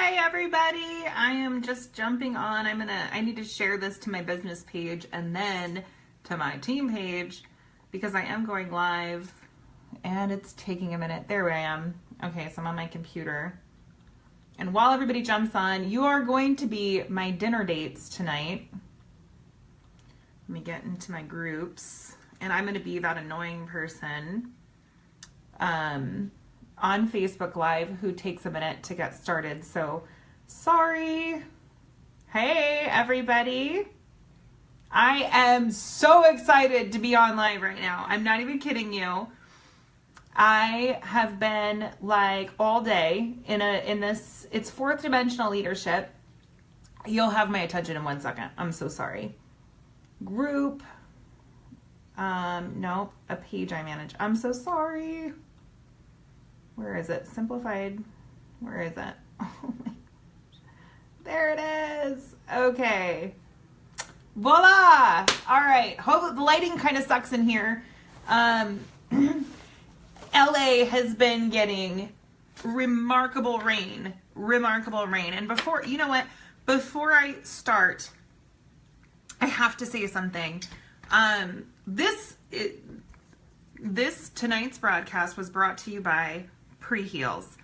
Hi everybody, I am just jumping on. I need to share this to my business page and then to my team page because I am going live and it's taking a minute. There I am. Okay, so I'm on my computer. And while everybody jumps on, you are going to be my dinner dates tonight. Let me get into my groups. And I'm going to be that annoying person on Facebook Live who takes a minute to get started. So sorry. Hey everybody. I am so excited to be on live right now. I'm not even kidding you. I have been like all day in this, it's fourth dimensional leadership. You'll have my attention in 1 second. I'm so sorry. Group. Nope, a page I manage. I'm so sorry. Where is it? Simplified. Where is it? Oh my gosh. There it is. Okay. Voila. All right. Hope the lighting kind of sucks in here. LA has been getting remarkable rain. And before, you know what? Before I start, I have to say something. This tonight's broadcast was brought to you by Pre-Heals.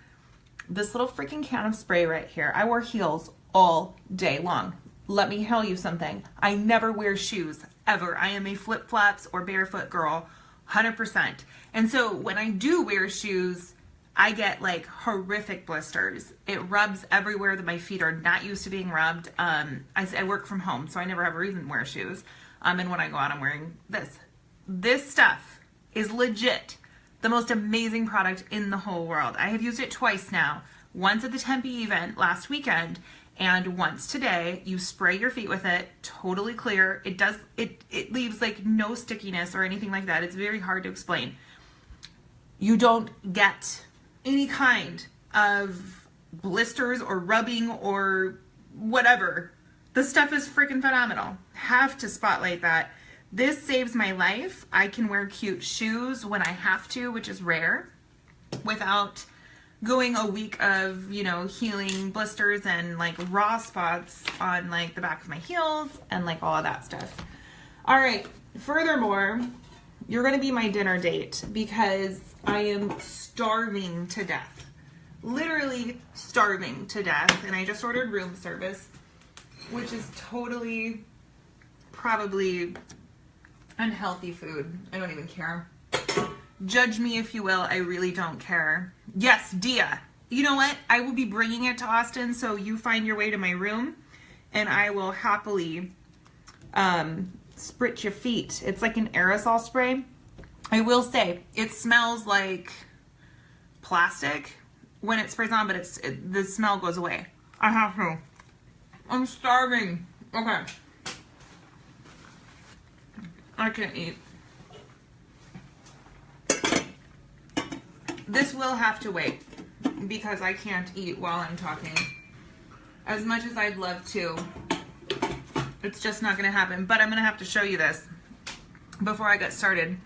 This little freaking can of spray right here. I wear heels all day long. Let me tell you something. I never wear shoes, ever. I am a flip-flops or barefoot girl, 100%. And so when I do wear shoes, I get like horrific blisters. It rubs everywhere that my feet are not used to being rubbed. I work from home, so I never have a reason to wear shoes. And when I go out, I'm wearing this. This stuff is legit the most amazing product in the whole world. I have used it twice now. Once at the Tempe event last weekend, and once today. You spray your feet with it, totally clear. It leaves like no stickiness or anything like that. It's very hard to explain. You don't get any kind of blisters or rubbing or whatever. The stuff is freaking phenomenal. Have to spotlight that. This saves my life. I can wear cute shoes when I have to, which is rare, without going a week of, healing blisters and like raw spots on like the back of my heels and like all of that stuff. All right. Furthermore, you're going to be my dinner date because I am starving to death. Literally starving to death. And I just ordered room service, which is totally probably unhealthy food. I don't even care. Judge me if you will. I really don't care. Yes, Dia. You know what? I will be bringing it to Austin, so you find your way to my room, and I will happily spritz your feet. It's like an aerosol spray. I will say, it smells like plastic when it sprays on, but the smell goes away. I have to. I'm starving. Okay. I can't eat. This will have to wait because I can't eat while I'm talking. As much as I'd love to, it's just not going to happen. But I'm going to have to show you this before I get started.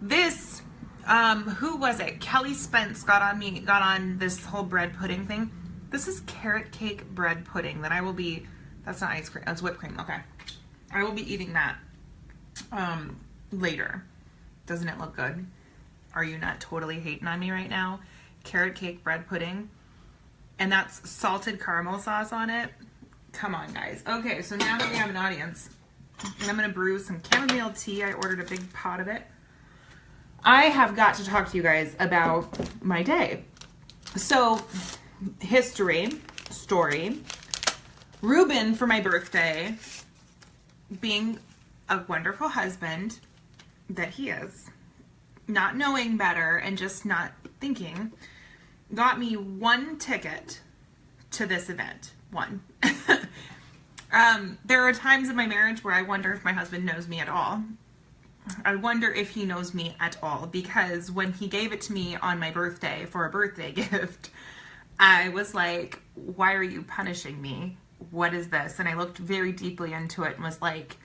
This, who was it? Kelly Spence got on this whole bread pudding thing. This is carrot cake bread pudding that I will be, that's not ice cream, that's whipped cream. Okay. I will be eating that later. Doesn't it look good? Are you not totally hating on me right now? Carrot cake bread pudding. And that's salted caramel sauce on it. Come on, guys. Okay, so now that we have an audience, I'm going to brew some chamomile tea. I ordered a big pot of it. I have got to talk to you guys about my day. So, story. Ruben, for my birthday, being a wonderful husband that he is, not knowing better and just not thinking, got me one ticket to this event. One. There are times in my marriage where I wonder if my husband knows me at all. I wonder if he knows me at all, because when he gave it to me on my birthday for a birthday gift, I was like, why are you punishing me? What is this? And I looked very deeply into it and was like,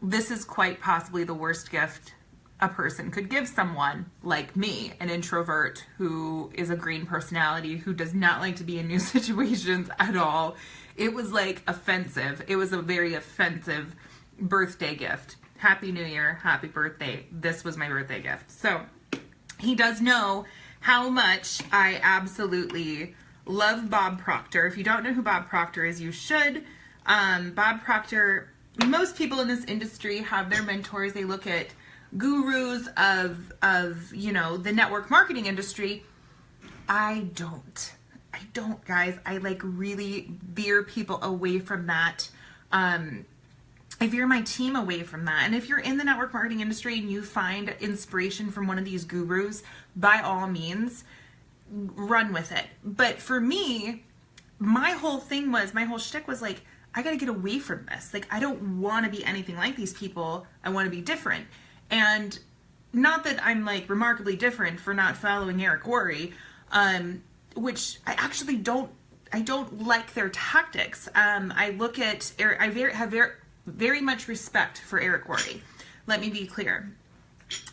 this is quite possibly the worst gift a person could give someone like me, an introvert who is a green personality, who does not like to be in new situations at all. It was like offensive. It was a very offensive birthday gift. Happy New Year, happy birthday. This was my birthday gift. So he does know how much I absolutely love Bob Proctor. If you don't know who Bob Proctor is, you should. Bob Proctor, most people in this industry have their mentors. They look at gurus of you know, the network marketing industry. I don't, guys. I like really veer people away from that. I veer my team away from that. And if you're in the network marketing industry and you find inspiration from one of these gurus, by all means, run with it. But for me, my whole shtick was like, I gotta get away from this. Like, I don't want to be anything like these people. I want to be different. And not that I'm like remarkably different for not following Eric Worre, which I actually don't like their tactics. I look at Eric, I have very much respect for Eric Worre. Let me be clear.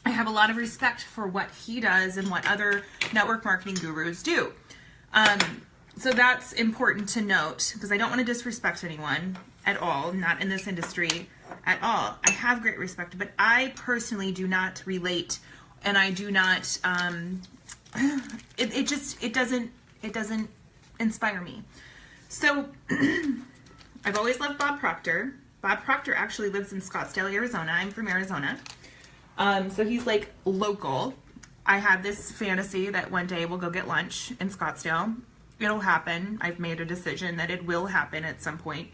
I have a lot of respect for what he does and what other network marketing gurus do. So that's important to note, because I don't want to disrespect anyone at all, not in this industry at all. I have great respect, but I personally do not relate, and I do not, it doesn't inspire me. So I've always loved Bob Proctor. Bob Proctor actually lives in Scottsdale, Arizona. I'm from Arizona. So he's like local. I have this fantasy that one day we'll go get lunch in Scottsdale. It'll happen. I've made a decision that it will happen at some point.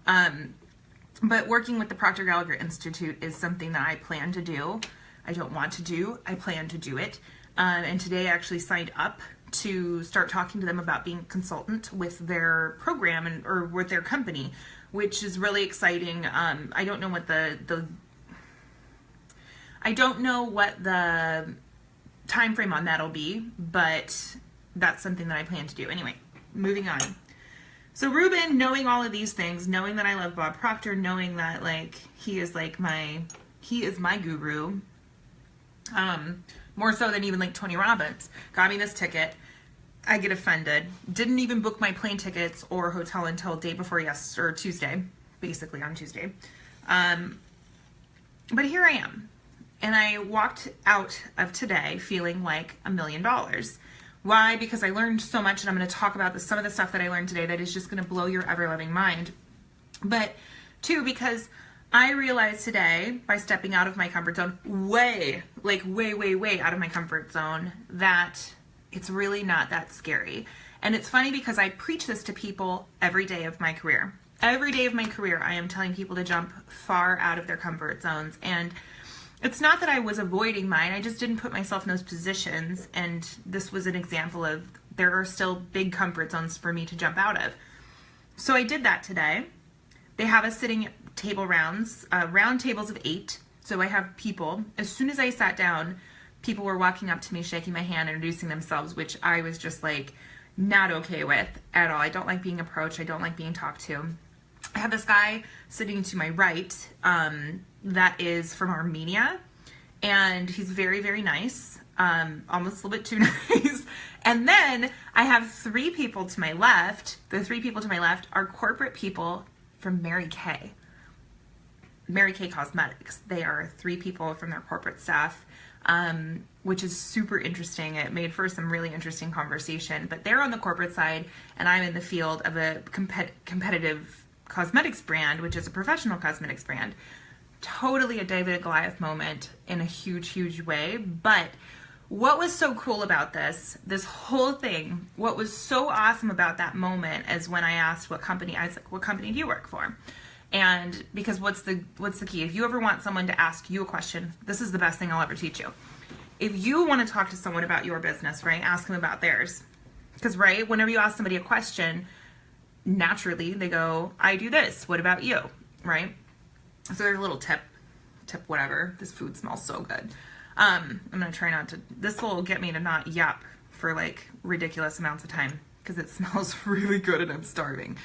But working with the Proctor Gallagher Institute is something that I plan to do. I don't want to do. I plan to do it. And today I actually signed up to start talking to them about being a consultant with their program or with their company, which is really exciting. I don't know what the time frame on that'll be, but that's something that I plan to do. Anyway, moving on. So Ruben, knowing all of these things, knowing that I love Bob Proctor, knowing that like he is my guru, more so than even like Tony Robbins, got me this ticket. I get offended. Didn't even book my plane tickets or hotel until day before Tuesday, basically on Tuesday. But here I am. And I walked out of today feeling like $1 million. Why? Because I learned so much, and I'm going to talk about some of the stuff that I learned today that is just going to blow your ever-loving mind. But two, because I realized today, by stepping out of my comfort zone, way out of my comfort zone, that it's really not that scary. And it's funny because I preach this to people every day of my career. Every day of my career, I am telling people to jump far out of their comfort zones. And it's not that I was avoiding mine, I just didn't put myself in those positions, and this was an example of there are still big comfort zones for me to jump out of. So I did that today. They have us sitting table rounds, round tables of 8. So I have people, as soon as I sat down, people were walking up to me, shaking my hand, introducing themselves, which I was just like not okay with at all. I don't like being approached. I don't like being talked to. I have this guy sitting to my right that is from Armenia, and he's very, very nice, almost a little bit too nice. And then I have 3 people to my left. The 3 people to my left are corporate people from Mary Kay Cosmetics. They are 3 people from their corporate staff, which is super interesting. It made for some really interesting conversation, but they're on the corporate side, and I'm in the field of a competitive cosmetics brand, which is a professional cosmetics brand. Totally a David and Goliath moment in a huge, huge way. But what was so cool about this whole thing, what was so awesome about that moment is when I asked what company, I was like, what company do you work for? And because what's the key? If you ever want someone to ask you a question, this is the best thing I'll ever teach you. If you want to talk to someone about your business, right, ask them about theirs. Because, right, whenever you ask somebody a question, naturally they go, I do this, what about you, right? So there's a little tip whatever. This food smells so good. I'm gonna try not to, this will get me to not yap for like ridiculous amounts of time because it smells really good and I'm starving.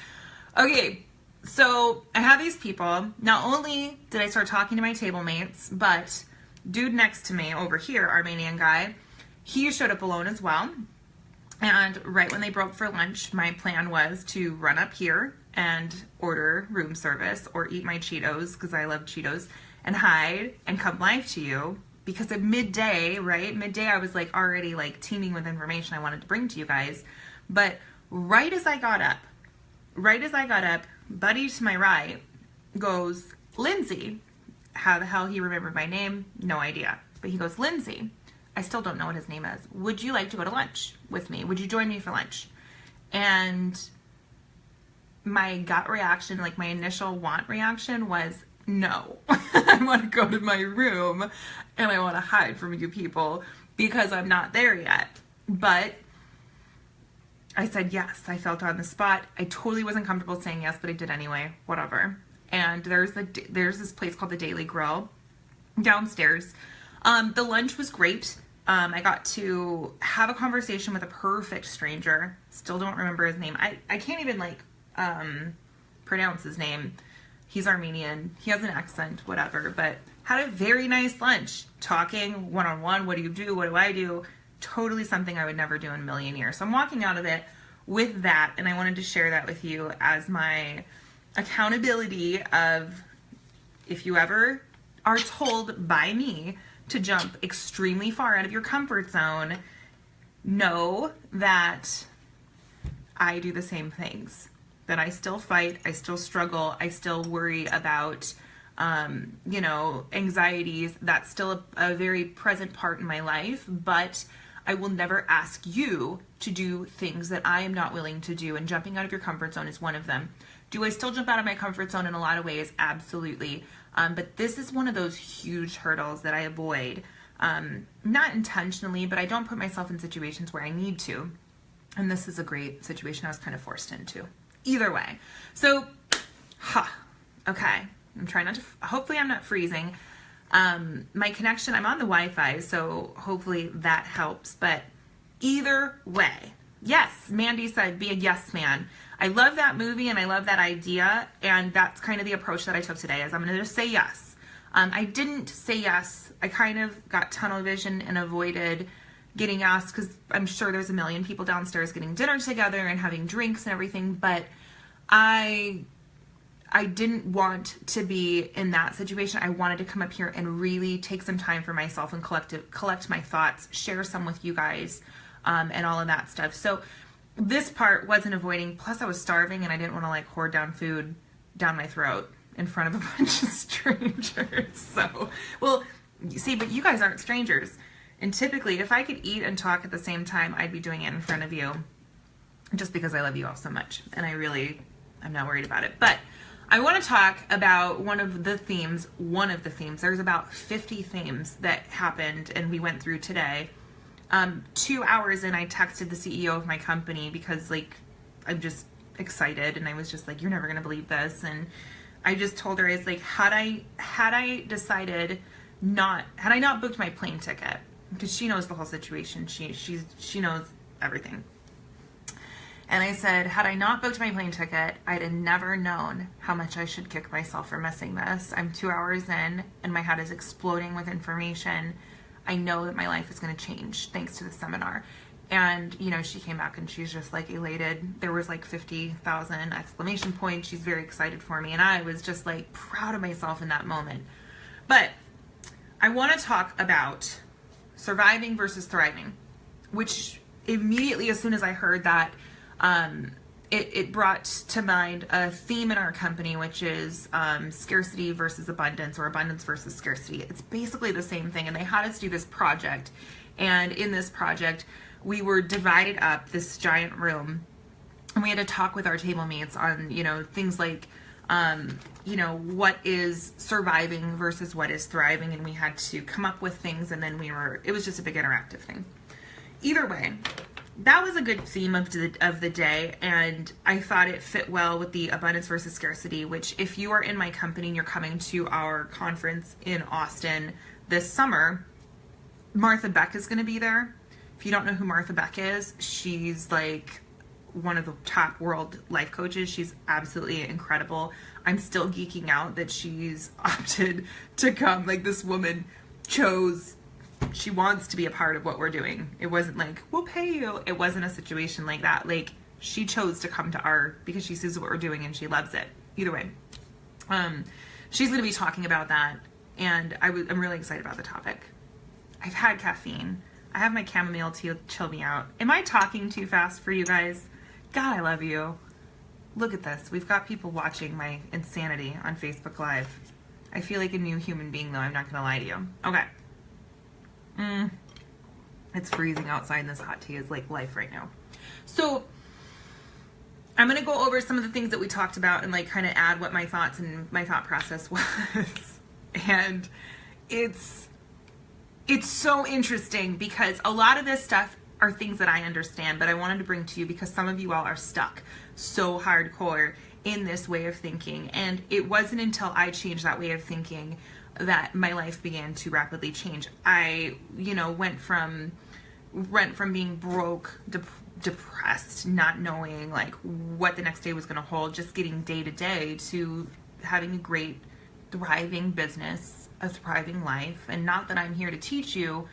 Okay, so I have these people. Not only did I start talking to my table mates, but Dude next to me over here, Armenian guy, he showed up alone as well. And right when they broke for lunch, my plan was to run up here and order room service or eat my Cheetos, because I love Cheetos, and hide and come live to you. Because at midday, right? Midday, I was like already like teeming with information I wanted to bring to you guys. But right as I got up, buddy to my right goes, Lindsay. How the hell he remembered my name? No idea. But he goes, Lindsay. I still don't know what his name is. Would you like to go to lunch with me? Would you join me for lunch? And my gut reaction, like my initial want reaction was, no. I want to go to my room and I want to hide from you people because I'm not there yet. But I said yes. I felt on the spot. I totally wasn't comfortable saying yes, but I did anyway. Whatever. And there's this place called the Daily Grill downstairs. The lunch was great. I got to have a conversation with a perfect stranger. Still don't remember his name. I can't even like pronounce his name. He's Armenian. He has an accent, whatever. But had a very nice lunch. Talking one-on-one. What do you do? What do I do? Totally something I would never do in a million years. So I'm walking out of it with that. And I wanted to share that with you as my accountability of, if you ever are told by me to jump extremely far out of your comfort zone, know that I do the same things. That I still fight, I still struggle, I still worry about, anxieties. That's still a very present part in my life, but I will never ask you to do things that I am not willing to do, and jumping out of your comfort zone is one of them. Do I still jump out of my comfort zone in a lot of ways? Absolutely. But this is one of those huge hurdles that I avoid, not intentionally, but I don't put myself in situations where I need to. And this is a great situation I was kind of forced into. Either way. So, okay. I'm trying not to, hopefully I'm not freezing. My connection, I'm on the Wi-Fi, so hopefully that helps. But either way, yes, Mandy said, be a yes man. I love that movie and I love that idea, and that's kind of the approach that I took today, is I'm going to just say yes. I didn't say yes. I kind of got tunnel vision and avoided getting asked, because I'm sure there's a million people downstairs getting dinner together and having drinks and everything, but I didn't want to be in that situation. I wanted to come up here and really take some time for myself and collect my thoughts, share some with you guys, and all of that stuff. So this part wasn't avoiding. Plus I was starving and I didn't want to like hoard down food down my throat in front of a bunch of strangers. So, well, see, but you guys aren't strangers. And typically if I could eat and talk at the same time, I'd be doing it in front of you, just because I love you all so much. And I'm not worried about it. But I want to talk about one of the themes. There's about 50 themes that happened and we went through today. 2 hours in, I texted the CEO of my company because like, I'm just excited, and I was just like, you're never going to believe this. And I just told her, I was like, had I not booked my plane ticket, because she knows the whole situation. She knows everything. And I said, had I not booked my plane ticket, I'd have never known how much I should kick myself for missing this. I'm 2 hours in and my head is exploding with information. I know that my life is going to change thanks to the seminar. And, she came back and she's just like elated. There was like 50,000 exclamation points. She's very excited for me. And I was just like proud of myself in that moment. But I want to talk about surviving versus thriving, which immediately, as soon as I heard that, it brought to mind a theme in our company, which is scarcity versus abundance, or abundance versus scarcity. It's basically the same thing. And they had us do this project. And in this project, we were divided up, this giant room, and we had to talk with our table mates on, things like, what is surviving versus what is thriving. And we had to come up with things, and then it was just a big interactive thing. Either way, that was a good theme of the day, and I thought it fit well with the abundance versus scarcity, which, if you are in my company and you're coming to our conference in Austin this summer, Martha Beck is going to be there. If you don't know who Martha Beck is, she's like one of the top world life coaches. She's absolutely incredible. I'm still geeking out that she's opted to come. Like, this woman she wants to be a part of what we're doing. It wasn't like, we'll pay you. It wasn't a situation like that. Like, she chose to come to art because she sees what we're doing and she loves it. Either way. She's going to be talking about that, and I'm really excited about the topic. I've had caffeine. I have my chamomile tea to chill me out. Am I talking too fast for you guys? God, I love you. Look at this. We've got people watching my insanity on Facebook Live. I feel like a new human being, though. I'm not going to lie to you. Okay. It's freezing outside, and this hot tea is like life right now. So I'm going to go over some of the things that we talked about and like kind of add what my thoughts and my thought process was. And it's so interesting because a lot of this stuff are things that I understand, but I wanted to bring to you because some of you all are stuck so hardcore in this way of thinking. And it wasn't until I changed that way of thinking that my life began to rapidly change. I, went from being broke, depressed, not knowing like what the next day was going to hold, just getting day to day, to having a great, thriving business, a thriving life. And not that I'm here to teach you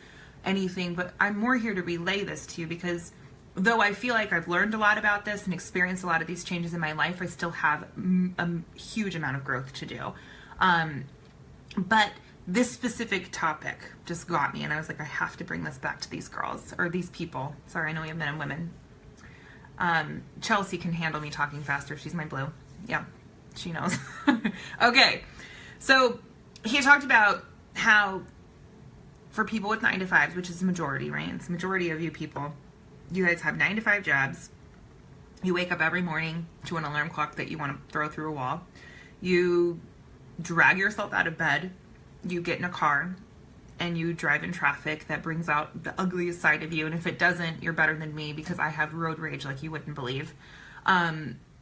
anything, but I'm more here to relay this to you because though I feel like I've learned a lot about this and experienced a lot of these changes in my life, I still have a huge amount of growth to do. But this specific topic just got me, and I was like, I have to bring this back to these girls, or these people. Sorry, I know we have men and women. Chelsea can handle me talking faster. She's my blue. Yeah, she knows. Okay, so he talked about how for people with 9-to-5s, which is the majority, right? It's the majority of you people. You guys have 9-to-5 jobs. You wake up every morning to an alarm clock that you want to throw through a wall. You drag yourself out of bed. You get in a car and you drive in traffic that brings out the ugliest side of you. And if it doesn't, you're better than me because I have road rage like you wouldn't believe.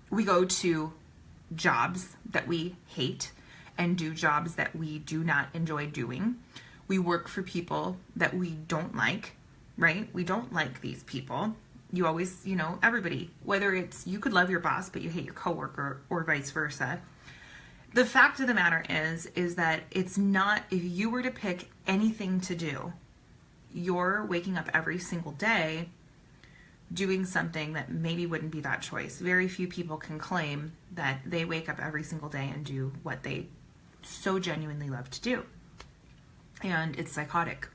We go to jobs that we hate and do jobs that we do not enjoy doing. We work for people that we don't like, right? We don't like these people. You always, everybody, whether it's, you could love your boss, but you hate your coworker or vice versa. The fact of the matter is that it's not, if you were to pick anything to do, you're waking up every single day doing something that maybe wouldn't be that choice. Very few people can claim that they wake up every single day and do what they so genuinely love to do. And it's psychotic.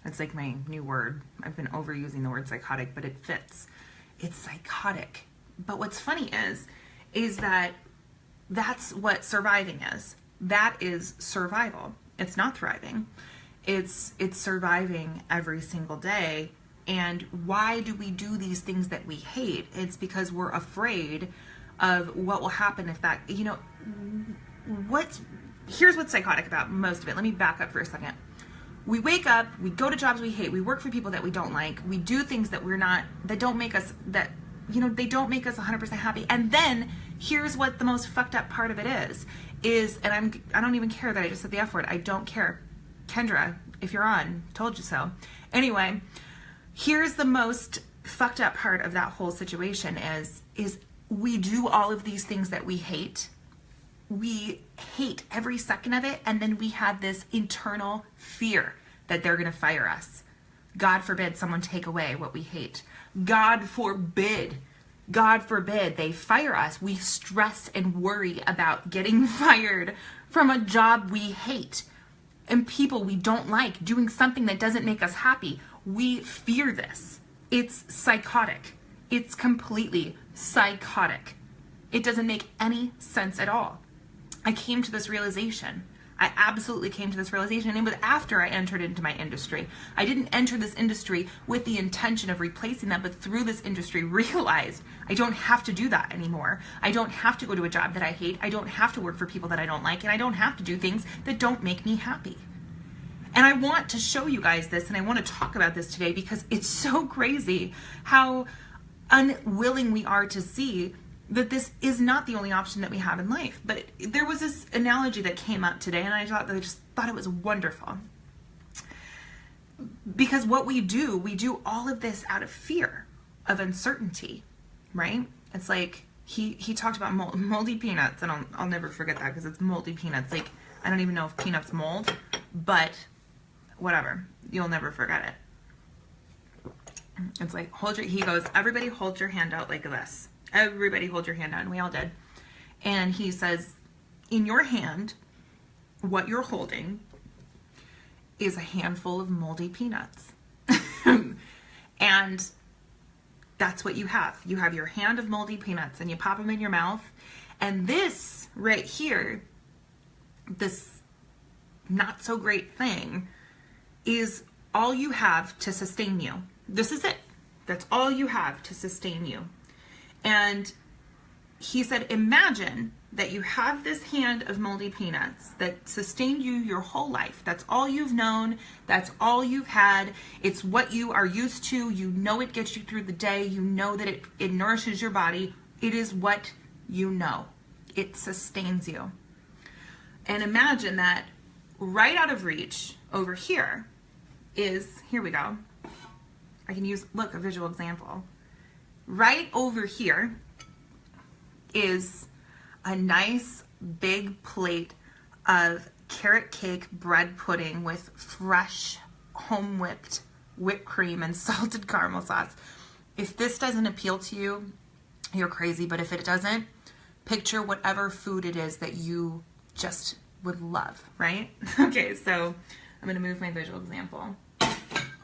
That's like my new word. I've been overusing the word psychotic, but it fits. It's psychotic. But what's funny is that that's what surviving is. That is survival. It's not thriving. It's surviving every single day. And why do we do these things that we hate? It's because we're afraid of what will happen if that, here's what's psychotic about most of it. Let me back up for a second. We wake up, we go to jobs we hate, we work for people that we don't like, we do things that they don't make us 100% happy. And then here's what the most fucked up part of it is, and I don't even care that I just said the F word. I don't care. Kendra, if you're on, told you so. Anyway, here's the most fucked up part of that whole situation is we do all of these things that we hate. We hate every second of it, and then we have this internal fear that they're going to fire us. God forbid someone take away what we hate. God forbid they fire us. We stress and worry about getting fired from a job we hate and people we don't like, doing something that doesn't make us happy. We fear this. It's psychotic. It's completely psychotic. It doesn't make any sense at all. I came to this realization. I absolutely came to this realization, and it was after I entered into my industry. I didn't enter this industry with the intention of replacing that, but through this industry realized I don't have to do that anymore. I don't have to go to a job that I hate. I don't have to work for people that I don't like, and I don't have to do things that don't make me happy. And I want to show you guys this, and I want to talk about this today because it's so crazy how unwilling we are to see that this is not the only option that we have in life. But there was this analogy that came up today, and I just thought it was wonderful. Because what we do all of this out of fear of uncertainty, right? It's like he talked about moldy peanuts, and I'll never forget that because it's moldy peanuts. Like, I don't even know if peanuts mold, but whatever. You'll never forget it. It's like, he goes, everybody hold your hand out like this. Everybody hold your hand out. And we all did. And he says, in your hand, what you're holding is a handful of moldy peanuts. And that's what you have. You have your hand of moldy peanuts and you pop them in your mouth. And this right here, this not so great thing, is all you have to sustain you. This is it. That's all you have to sustain you. And he said, imagine that you have this hand of moldy peanuts that sustained you your whole life. That's all you've known. That's all you've had. It's what you are used to. You know it gets you through the day. You know that it nourishes your body. It is what you know. It sustains you. And imagine that right out of reach over here is, here we go. I can use, look, a visual example. Right over here is a nice big plate of carrot cake bread pudding with fresh home whipped cream and salted caramel sauce. If this doesn't appeal to you, you're crazy. But if it doesn't, picture whatever food it is that you just would love, right? Okay, so I'm gonna move my visual example.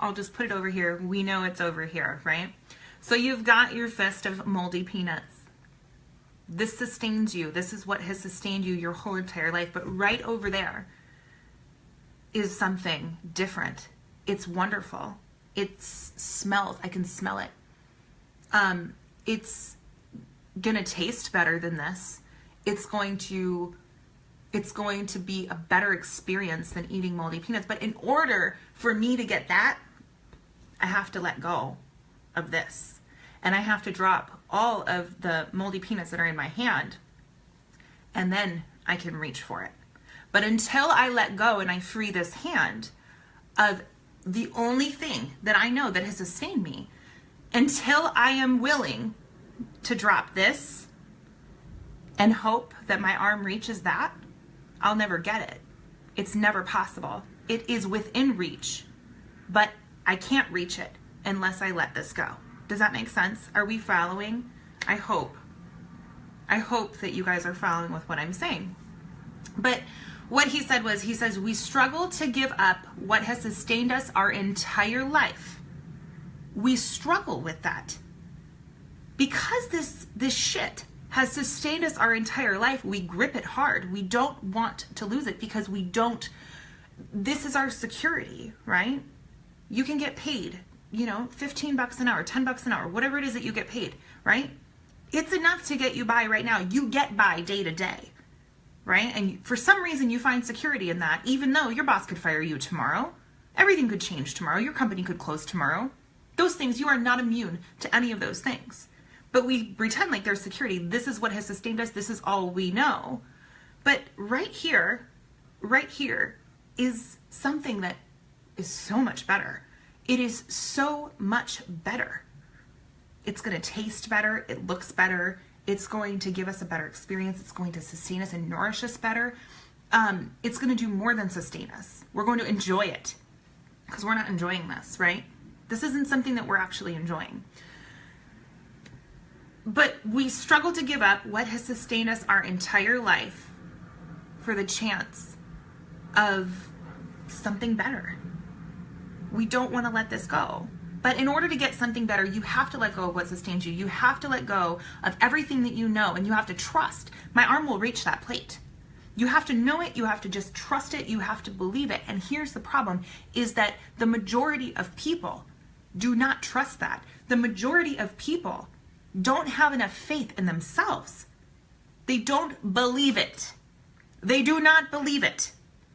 I'll just put it over here. We know it's over here, right? So you've got your fist of moldy peanuts. This sustains you. This is what has sustained you your whole entire life. But right over there is something different. It's wonderful. It smells. I can smell it. It's gonna taste better than this. It's going to be a better experience than eating moldy peanuts. But in order for me to get that, I have to let go of this. And I have to drop all of the moldy peanuts that are in my hand. And then I can reach for it. But until I let go and I free this hand of the only thing that I know that has sustained me, until I am willing to drop this and hope that my arm reaches that, I'll never get it. It's never possible. It is within reach, but I can't reach it unless I let this go. Does that make sense? Are we following? I hope. I hope that you guys are following with what I'm saying. But what he said was, he says, we struggle to give up what has sustained us our entire life. We struggle with that. Because this shit has sustained us our entire life, we grip it hard. We don't want to lose it because this is our security, right? You can get paid, $15 an hour, $10 an hour, whatever it is that you get paid, right? It's enough to get you by right now. You get by day to day, right? And for some reason you find security in that, even though your boss could fire you tomorrow. Everything could change tomorrow. Your company could close tomorrow. Those things, you are not immune to any of those things. But we pretend like there's security. This is what has sustained us. This is all we know. But right here is something that is so much better. It is so much better. It's going to taste better. It looks better. It's going to give us a better experience. It's going to sustain us and nourish us better. It's going to do more than sustain us. We're going to enjoy it because we're not enjoying this, right? This isn't something that we're actually enjoying. But we struggle to give up what has sustained us our entire life for the chance of something better. We don't want to let this go. But in order to get something better, you have to let go of what sustains you. You have to let go of everything that you know, and you have to trust. My arm will reach that plate. You have to know it. You have to just trust it. You have to believe it. And here's the problem, is that the majority of people do not trust that. The majority of people don't have enough faith in themselves. They don't believe it. They do not believe it.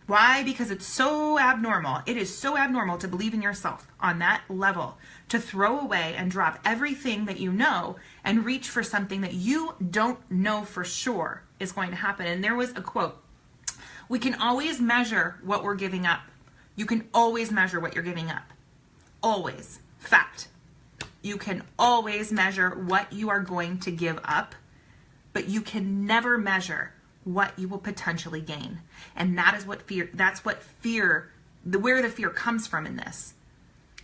Why? Because it's so abnormal. It is so abnormal to believe in yourself on that level, to throw away and drop everything that you know and reach for something that you don't know for sure is going to happen. And there was a quote, we can always measure what we're giving up. You can always measure what you're giving up. Always. Fact. You can always measure what you are going to give up, but you can never measure what you will potentially gain. And that's what fear where the fear comes from in this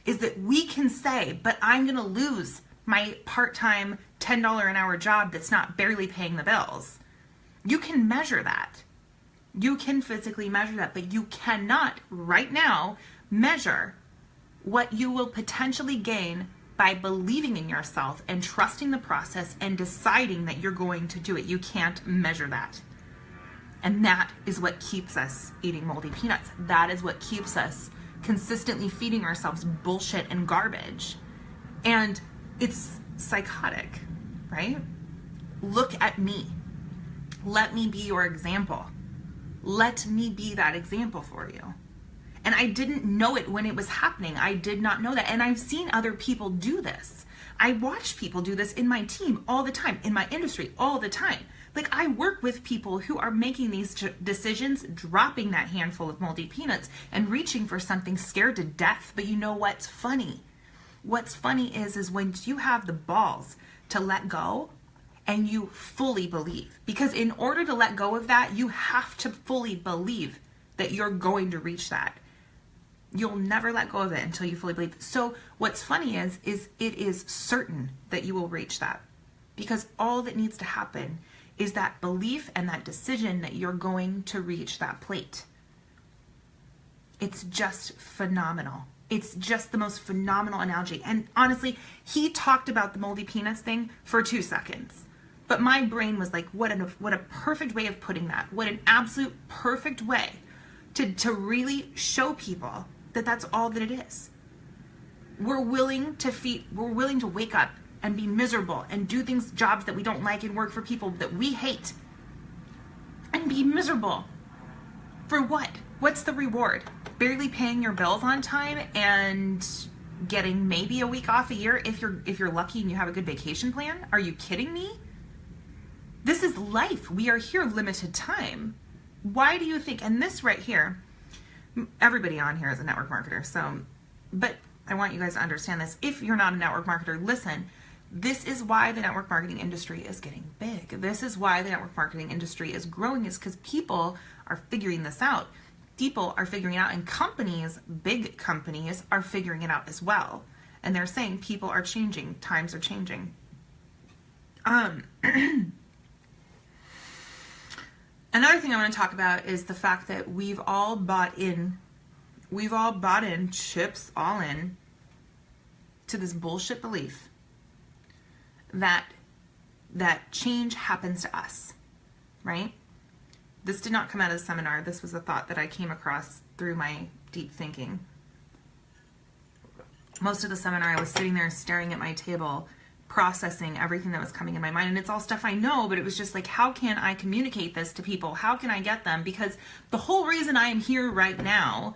is that we can say, but I'm going to lose my part-time $10 an hour job that's not barely paying the bills. You can measure that. You can physically measure that, but you cannot right now measure what you will potentially gain by believing in yourself and trusting the process and deciding that you're going to do it. You can't measure that. And that is what keeps us eating moldy peanuts. That is what keeps us consistently feeding ourselves bullshit and garbage. And it's psychotic, right? Look at me. Let me be your example. Let me be that example for you. And I didn't know it when it was happening. I did not know that. And I've seen other people do this. I watch people do this in my team all the time, in my industry all the time. Like, I work with people who are making these decisions, dropping that handful of moldy peanuts and reaching for something scared to death. But you know what's funny? What's funny is when you have the balls to let go and you fully believe. Because in order to let go of that, you have to fully believe that you're going to reach that. You'll never let go of it until you fully believe. So what's funny is it is certain that you will reach that. Because all that needs to happen is that belief and that decision that you're going to reach that plate. It's just phenomenal. It's just the most phenomenal analogy. And honestly, he talked about the moldy peanuts thing for 2 seconds. But my brain was like, what a perfect way of putting that. What an absolute perfect way to really show people that that's all that it is. We're willing to wake up and be miserable and do jobs that we don't like and work for people that we hate and be miserable. For what? What's the reward? Barely paying your bills on time and getting maybe a week off a year if you're lucky and you have a good vacation plan? Are you kidding me? This is life. We are here limited time. Why do you think, and this right here, everybody on here is a network marketer, so, but I want you guys to understand this. If you're not a network marketer, listen, this is why the network marketing industry is getting big. This is why the network marketing industry is growing, is because people are figuring this out. People are figuring it out, and companies, big companies, are figuring it out as well. And they're saying people are changing, times are changing. Another thing I want to talk about is the fact that we've all bought in, chips all in, to this bullshit belief that change happens to us, right? This did not come out of the seminar. This was a thought that I came across through my deep thinking. Most of the seminar, I was sitting there staring at my table, processing everything that was coming in my mind. And it's all stuff I know, but it was just like, how can I communicate this to people? How can I get them? Because the whole reason I am here right now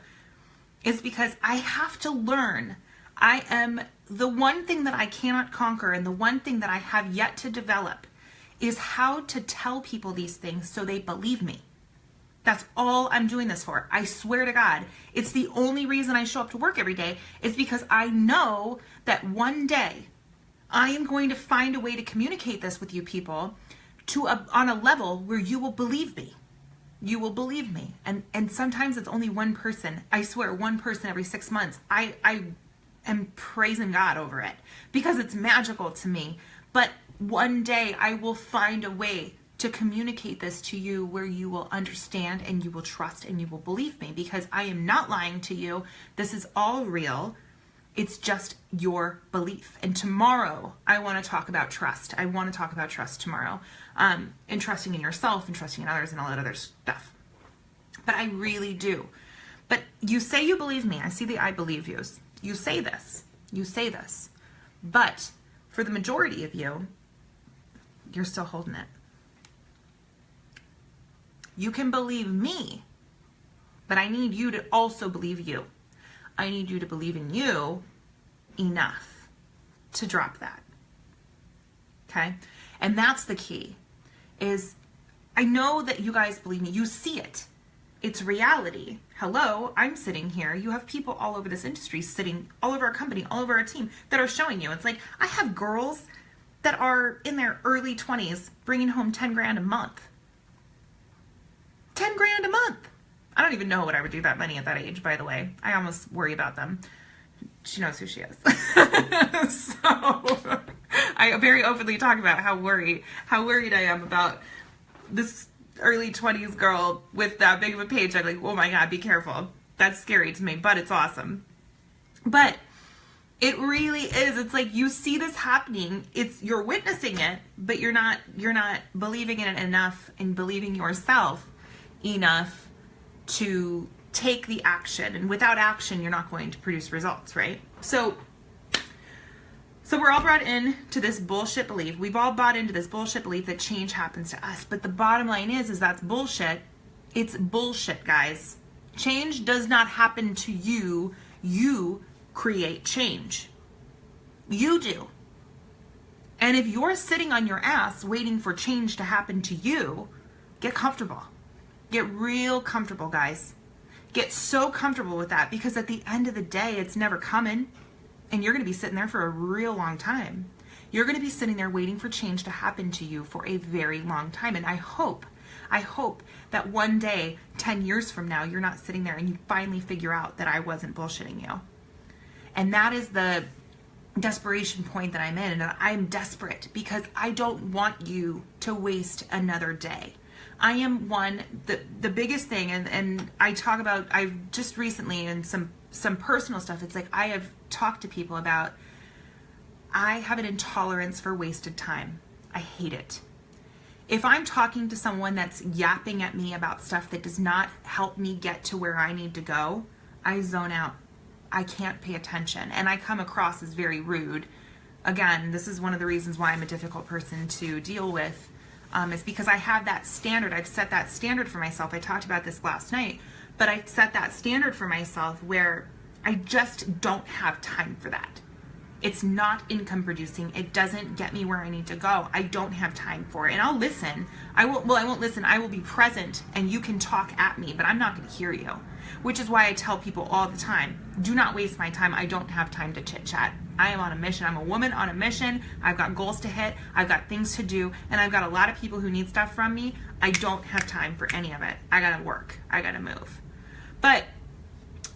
is because I have to learn. I am the one thing that I cannot conquer, and the one thing that I have yet to develop is how to tell people these things so they believe me. That's all I'm doing this for. I swear to God, it's the only reason I show up to work every day, is because I know that one day I am going to find a way to communicate this with you people on a level where you will believe me. You will believe me. And sometimes it's only one person. I swear, one person every 6 months. I am praising God over it because it's magical to me. But one day I will find a way to communicate this to you where you will understand and you will trust and you will believe me, because I am not lying to you. This is all real. It's just your belief. And tomorrow I want to talk about trust. I want to talk about trust tomorrow, and trusting in yourself and trusting in others and all that other stuff. But I really do. But you say you believe me. I see the I believe yous. You say this. You say this. But for the majority of you, you're still holding it. You can believe me, but I need you to also believe you. I need you to believe in you enough to drop that. Okay? And that's the key. Is I know that you guys believe me. You see it. It's reality. Hello, I'm sitting here. You have people all over this industry sitting all over our company, all over our team that are showing you. It's like, I have girls that are in their early 20s bringing home 10 grand a month. 10 grand a month. I don't even know what I would do that money at that age, by the way. I almost worry about them. She knows who she is. So I very openly talk about how worried I am about this early 20s girl with that big of a paycheck. Like, oh my God, be careful. That's scary to me, but it's awesome. But it really is. It's like you see this happening. You're witnessing it, but you're not believing in it enough and believing yourself enough to take the action. And without action, you're not going to produce results, right? So we're all brought into this bullshit belief. We've all bought into this bullshit belief that change happens to us. But the bottom line is that's bullshit. It's bullshit, guys. Change does not happen to you. You create change. You do. And if you're sitting on your ass waiting for change to happen to you, get comfortable. Get real comfortable, guys. Get so comfortable with that, because at the end of the day, it's never coming. And you're going to be sitting there for a real long time. You're going to be sitting there waiting for change to happen to you for a very long time. And I hope that one day, 10 years from now, you're not sitting there and you finally figure out that I wasn't bullshitting you. And that is the desperation point that I'm in. And I'm desperate because I don't want you to waste another day. I am the biggest thing, and I talk about, I've just recently in some personal stuff, it's like I have talked to people about, I have an intolerance for wasted time. I hate it. If I'm talking to someone that's yapping at me about stuff that does not help me get to where I need to go, I zone out. I can't pay attention, and I come across as very rude. Again, this is one of the reasons why I'm a difficult person to deal with, is because I have that standard. I've set that standard for myself. I talked about this last night, but I set that standard for myself where I just don't have time for that. It's not income producing. It doesn't get me where I need to go. I don't have time for it. And I'll listen. I won't listen. I will be present, and you can talk at me, but I'm not going to hear you. Which is why I tell people all the time, do not waste my time. I don't have time to chit chat. I am on a mission. I'm a woman on a mission. I've got goals to hit. I've got things to do. And I've got a lot of people who need stuff from me. I don't have time for any of it. I got to work. I got to move. But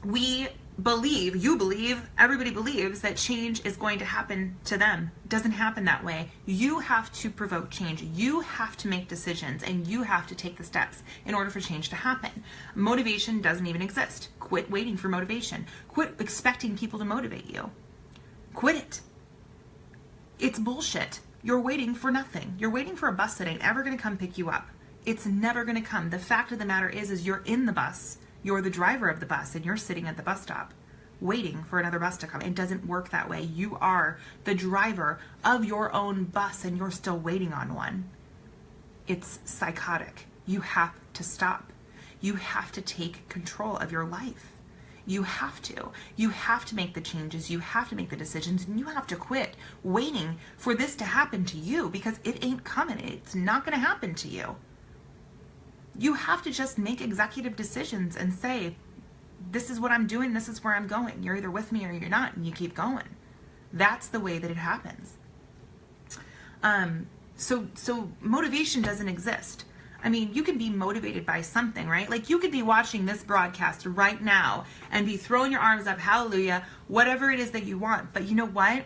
everybody believes that change is going to happen to them. It doesn't happen that way. You have to provoke change. You have to make decisions, and you have to take the steps in order for change to happen. Motivation doesn't even exist. Quit waiting for motivation. Quit expecting people to motivate you. Quit it. It's bullshit. You're waiting for nothing. You're waiting for a bus that ain't ever going to come pick you up. It's never going to come. The fact of the matter is you're in the bus. You're the driver of the bus, and you're sitting at the bus stop waiting for another bus to come. It doesn't work that way. You are the driver of your own bus, and you're still waiting on one. It's psychotic. You have to stop. You have to take control of your life. You have to. You have to make the changes. You have to make the decisions, and you have to quit waiting for this to happen to you, because it ain't coming. It's not going to happen to you. You have to just make executive decisions and say, this is what I'm doing, this is where I'm going. You're either with me or you're not, and you keep going. That's the way that it happens. So motivation doesn't exist. I mean, you can be motivated by something, right? Like you could be watching this broadcast right now and be throwing your arms up, hallelujah, whatever it is that you want. But you know what?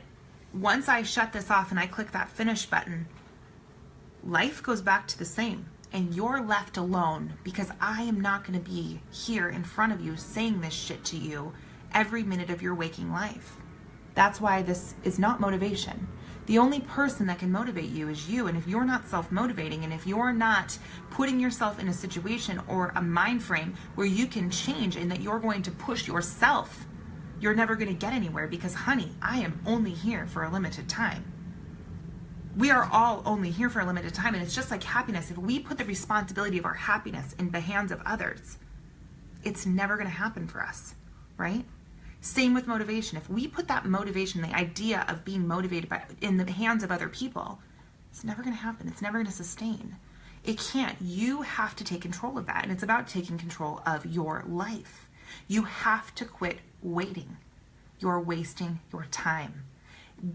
Once I shut this off and I click that finish button, life goes back to the same. And you're left alone, because I am not going to be here in front of you saying this shit to you every minute of your waking life. That's why this is not motivation. The only person that can motivate you is you. And if you're not self-motivating, and if you're not putting yourself in a situation or a mind frame where you can change and that you're going to push yourself, you're never going to get anywhere, because honey, I am only here for a limited time. We are all only here for a limited time, and it's just like happiness. If we put the responsibility of our happiness in the hands of others, it's never going to happen for us, right? Same with motivation. If we put that motivation, the idea of being motivated in the hands of other people, it's never going to happen. It's never going to sustain. It can't. You have to take control of that, and it's about taking control of your life. You have to quit waiting. You're wasting your time.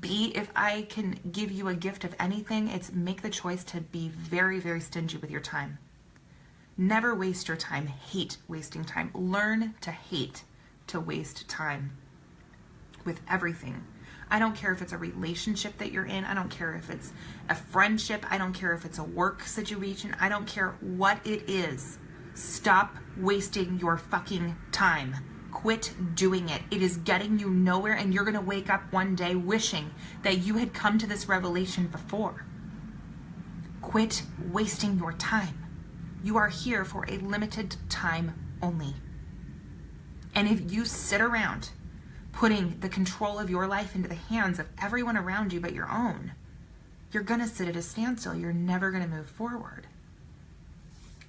If I can give you a gift of anything, it's make the choice to be very, very stingy with your time. Never waste your time. Hate wasting time. Learn to hate to waste time with everything. I don't care if it's a relationship that you're in. I don't care if it's a friendship. I don't care if it's a work situation. I don't care what it is. Stop wasting your fucking time. Quit doing it. It is getting you nowhere, and you're going to wake up one day wishing that you had come to this revelation before. Quit wasting your time. You are here for a limited time only. And if you sit around putting the control of your life into the hands of everyone around you but your own, you're going to sit at a standstill. You're never going to move forward.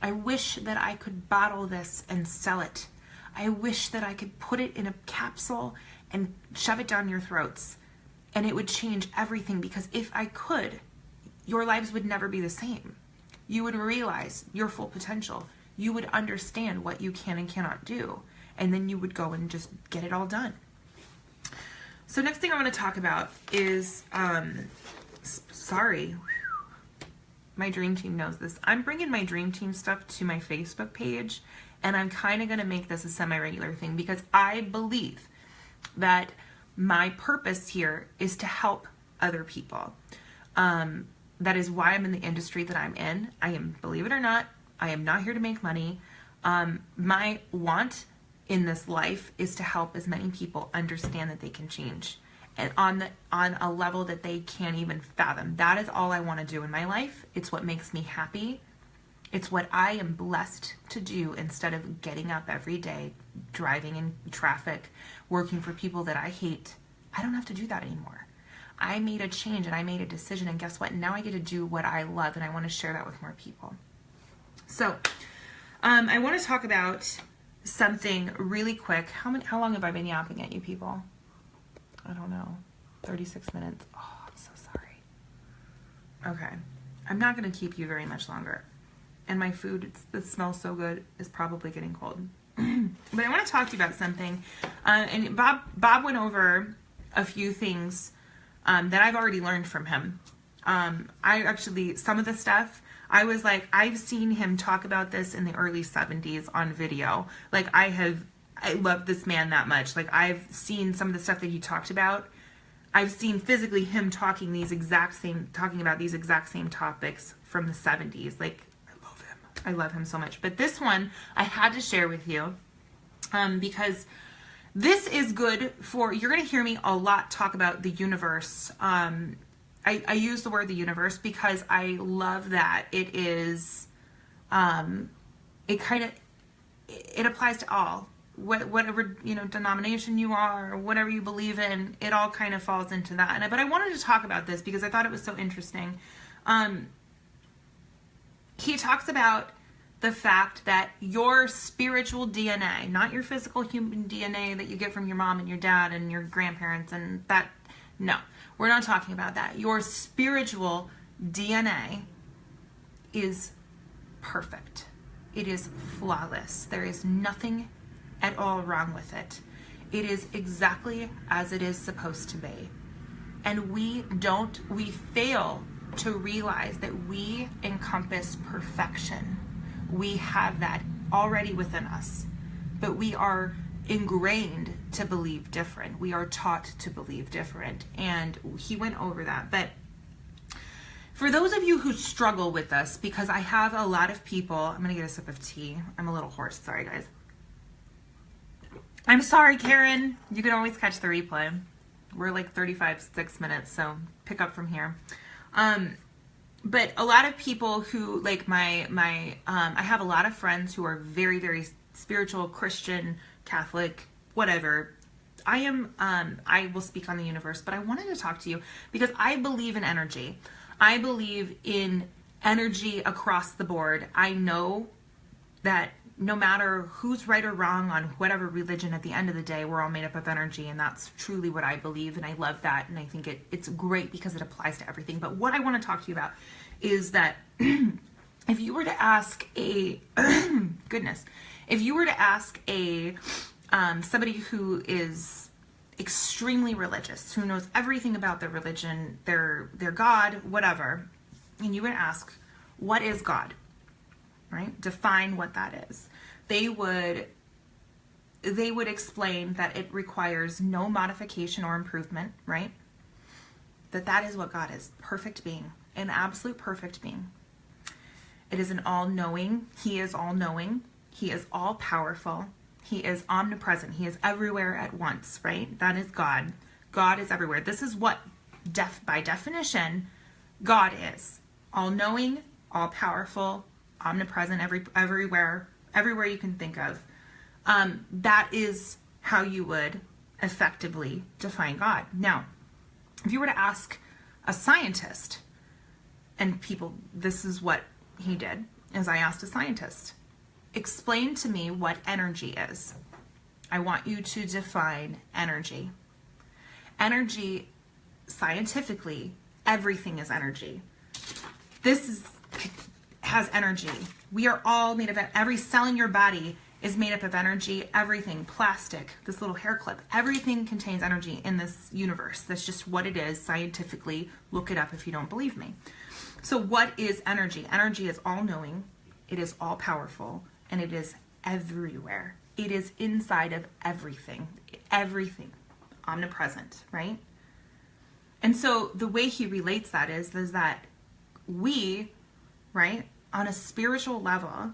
I wish that I could bottle this and sell it. I wish that I could put it in a capsule and shove it down your throats, and it would change everything, because if I could, your lives would never be the same. You would realize your full potential. You would understand what you can and cannot do, and then you would go and just get it all done. So next thing I want to talk about is, my dream team knows this. I'm bringing my dream team stuff to my Facebook page, and I'm kind of going to make this a semi-regular thing, because I believe that my purpose here is to help other people. That is why I'm in the industry that I'm in. I am, believe it or not, I am not here to make money. My want in this life is to help as many people understand that they can change, and on a level that they can't even fathom. That is all I want to do in my life. It's what makes me happy. It's what I am blessed to do, instead of getting up every day, driving in traffic, working for people that I hate. I don't have to do that anymore. I made a change and I made a decision, and guess what? Now I get to do what I love, and I want to share that with more people. So, I want to talk about something really quick. How long have I been yapping at you people? I don't know. 36 minutes. Oh, I'm so sorry. Okay. I'm not going to keep you very much longer. And my food, that smells so good, is probably getting cold. But I want to talk to you about something. And Bob went over a few things that I've already learned from him. Some of the stuff, I was like, I've seen him talk about this in the early 70s on video. Like, I love this man that much. Like, I've seen some of the stuff that he talked about. I've seen physically him talking about these exact same topics from the 70s. Like, I love him so much. But this one I had to share with you because this is good for, you're going to hear me a lot talk about the universe. I use the word the universe because I love that it is, it applies to all. Whatever, denomination you are, or whatever you believe in, it all kind of falls into that. But I wanted to talk about this because I thought it was so interesting. He talks about the fact that your spiritual DNA, not your physical human DNA that you get from your mom and your dad and your grandparents and that, no, we're not talking about that. Your spiritual DNA is perfect. It is flawless. There is nothing at all wrong with it. It is exactly as it is supposed to be. And we fail to realize that we encompass perfection. We have that already within us, but we are ingrained to believe different. We are taught to believe different, and he went over that. But for those of you who struggle with this, because I have a lot of people, I'm gonna get a sip of tea. I'm a little hoarse, sorry guys. I'm sorry, Karen. You can always catch the replay. We're like 6 minutes, so pick up from here. But a lot of people who, like I have a lot of friends who are very, very spiritual, Christian, Catholic, whatever. I will speak on the universe, but I wanted to talk to you because I believe in energy. I believe in energy across the board. I know that no matter who's right or wrong on whatever religion, at the end of the day, we're all made up of energy, and that's truly what I believe, and I love that, and I think it's great because it applies to everything. But what I want to talk to you about is that if you were to ask if you were to ask somebody who is extremely religious, who knows everything about their religion, their God, whatever, and you would ask, what is God? right? Define what that is. They would explain that it requires no modification or improvement, right? That is what God is, perfect being, an absolute perfect being. It is an all-knowing. He is all-knowing. He is all-powerful. He is omnipresent. He is everywhere at once, right? That is God. God is everywhere. This is what, by definition, God is. All-knowing, all-powerful, omnipresent, everywhere you can think of. That is how you would effectively define God. Now, if you were to ask a scientist, and people, this is what he did, is I asked a scientist, explain to me what energy is. I want you to define energy. Energy, scientifically, everything is energy. Has energy. We are all made of it. Every cell in your body is made up of energy. Everything, plastic, this little hair clip, everything contains energy in this universe. That's just what it is scientifically. Look it up if you don't believe me. So what is energy? Energy is all-knowing, it is all-powerful, and it is everywhere. It is inside of everything. Everything. Omnipresent, right? And so the way he relates that is that we, right, on a spiritual level,